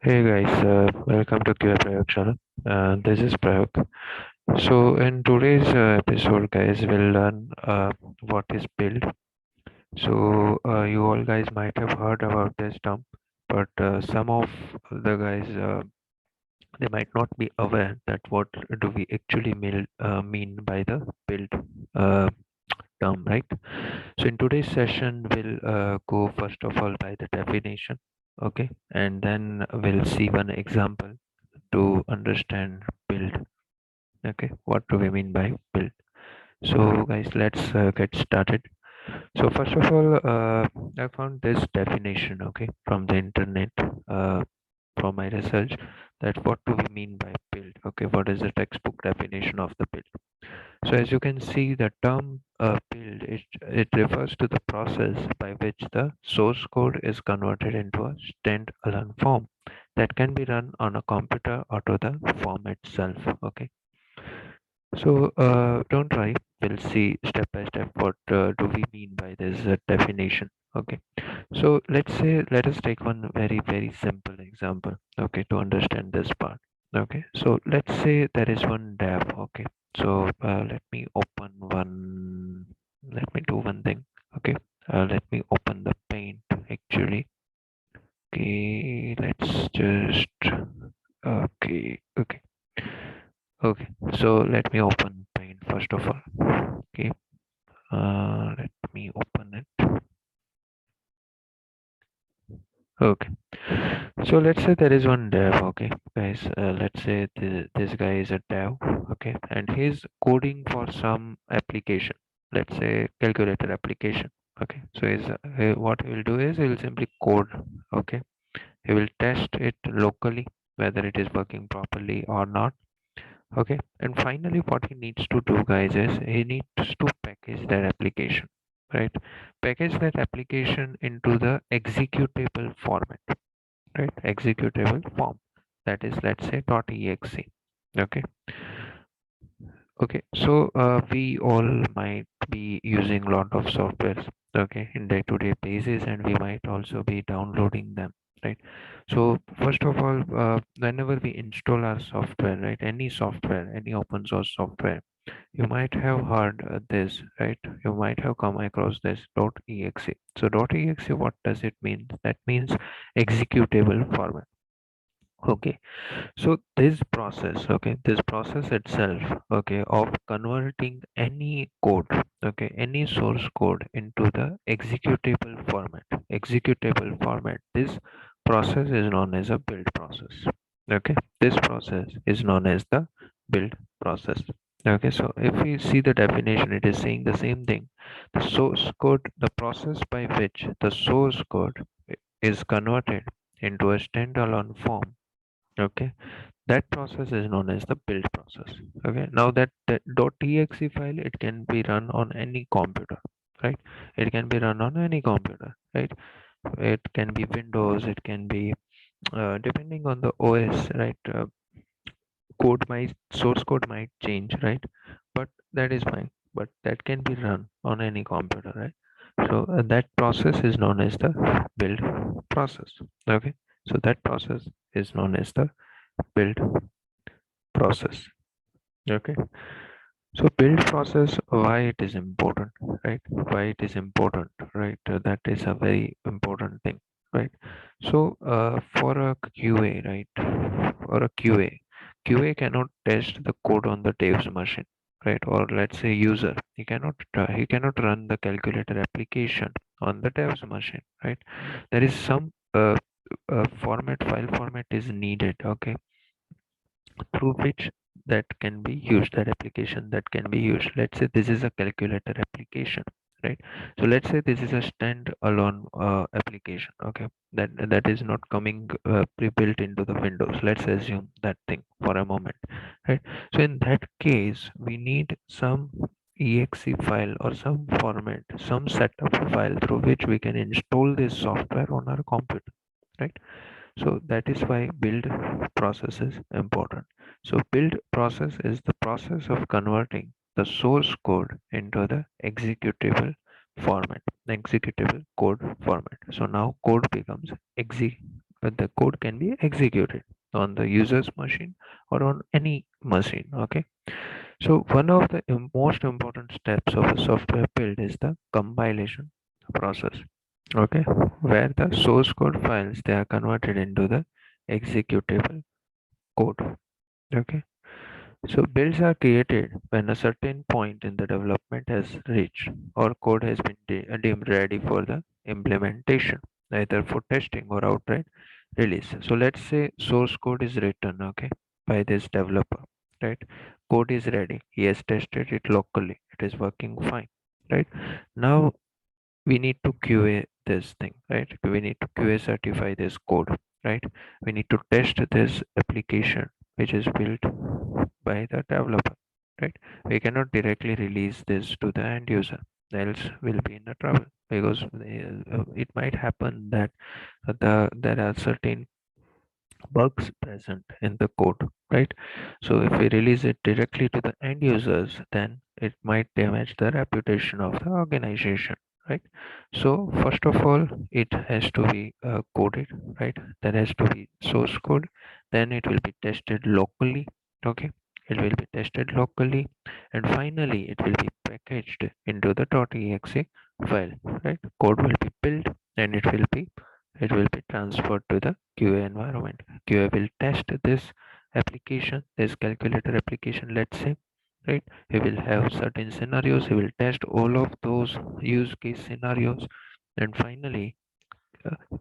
Hey guys, welcome to QA Prayog channel. This is Prayog. So in today's episode, guys, we'll learn what is build. So you all guys might have heard about this term, but some of the guys they might not be aware that what do we actually mean by the build uh, term, right? So in today's session, we'll go first of all by the definition, okay, and then we'll see one example to understand build. Okay, what do we mean by build? So guys, let's get started. So first of all, I found this definition, okay, from the internet, uh, from my research, that what do we mean by build? Okay, what is the textbook definition of the build? So as you can see, the term build, it refers to the process by which the source code is converted into a standalone form that can be run on a computer or to the form itself. Okay. So don't worry, we'll see step by step what do we mean by this definition. Okay. So let us take one very simple example. Okay, to understand this part. Okay, so let's say there is one dev. Okay, so let me do one thing. Okay, let me open the paint actually. Okay, let's just, okay, okay, so let me open paint first of all. Okay, let me open it. Okay, so let's say there is one dev. Okay, guys, let's say this guy is a dev. Okay, and he's coding for some application, let's say calculator application. Okay, so what he will do is he will simply code. Okay, he will test it locally whether it is working properly or not. Okay, and finally what he needs to do, guys, is he needs to package that application, right? Package that application into the executable format, right? Executable form, that is, let's say .exe. Okay, okay, so we all might be using a lot of softwares, okay, in day-to-day basis, and we might also be downloading them, right? So first of all, whenever we install our software, right, any software, any open source software, you might have heard this, right? You might have come across this .exe. So .exe, what does it mean? That means executable format. Okay, so this process itself, okay, of converting any code, okay, any source code into the executable format, this process is known as a build process. Okay, this process is known as the build process. Okay, so if we see the definition, it is saying the same thing. The source code, the process by which the source code is converted into a standalone form. Okay, that process is known as the build process. Okay, now that .exe file, it can be run on any computer, right? It can be run on any computer, right? It can be Windows, it can be depending on the OS, right? Source code might change, right? But that is fine, but that can be run on any computer, right? So that process is known as the build process. Okay, so that process is known as the build process. Okay, so build process, why it is important, right? Why it is important, right? That is a very important thing, right? So for a QA, right? For a QA cannot test the code on the dev's machine, right? Or let's say user, he cannot run the calculator application on the dev's machine, right? There is some file format is needed, okay, through which that application that can be used. Let's say this is a calculator application, right? So let's say this is a standalone application, okay, that is not coming pre-built into the Windows. Let's assume that thing for a moment, right? So in that case, we need some exe file or some format, some setup file through which we can install this software on our computer, right? So that is why build process is important. So build process is the process of converting the source code into the executable format, the executable code format. So now code becomes but the code can be executed on the user's machine or on any machine. Okay, so one of the most important steps of a software build is the compilation process. Okay, where the source code files they are converted into the executable code. Okay, so builds are created when a certain point in the development has reached or code has been deemed ready for the implementation, either for testing or outright release. So let's say source code is written, okay, by this developer, right? Code is ready. He has tested it locally. It is working fine, right? Now we need to QA this thing, right? We need to QA certify this code, right? We need to test this application which is built by the developer, right? We cannot directly release this to the end user, else we'll be in a trouble because it might happen that there are certain bugs present in the code, right? So if we release it directly to the end users, then it might damage the reputation of the organization, right? So first of all, it has to be coded, right? There has to be source code, then it will be tested locally, okay? It will be tested locally, and finally it will be packaged into the .exe file, right? Code will be built, and it will be transferred to the QA environment. QA will test this application, this calculator application, let's say, right? He will have certain scenarios, he will test all of those use case scenarios, and finally,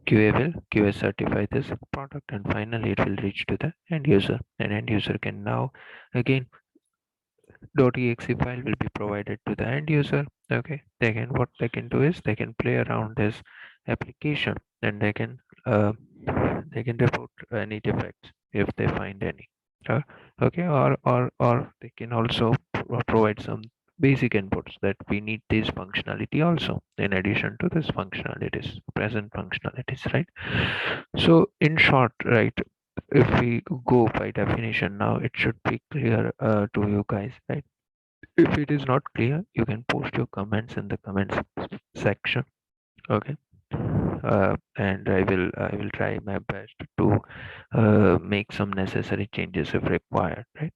QA will QA certify this product, and finally, it will reach to the end user, and end user can now again .exe file will be provided to the end user. Okay, what they can do is they can play around this application, and they can report any defects if they find any. uh, okay, or they can also provide some basic inputs that we need this functionality also in addition to this functionalities, present functionalities, right? So in short, right, if we go by definition now, it should be clear to you guys, right? If it is not clear, you can post your comments in the comments section. Okay, and I will try my best to make some necessary changes if required. Right.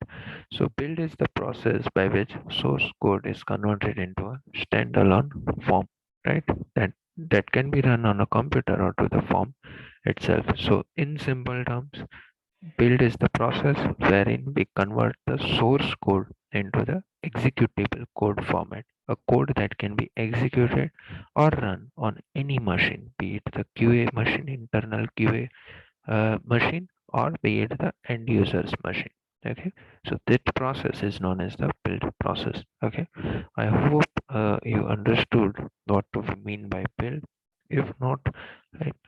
So build is the process by which source code is converted into a standalone form. Right. That can be run on a computer or to the form itself. So in simple terms, build is the process wherein we convert the source code into the executable code format, a code that can be executed or run on any machine, be it the QA machine, internal QA machine, or be it the end user's machine. Okay, so that process is known as the build process. Okay, I hope you understood what we mean by build. If not,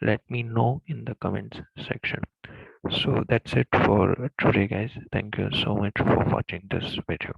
let me know in the comments section. So that's it for today, guys. Thank you so much for watching this video.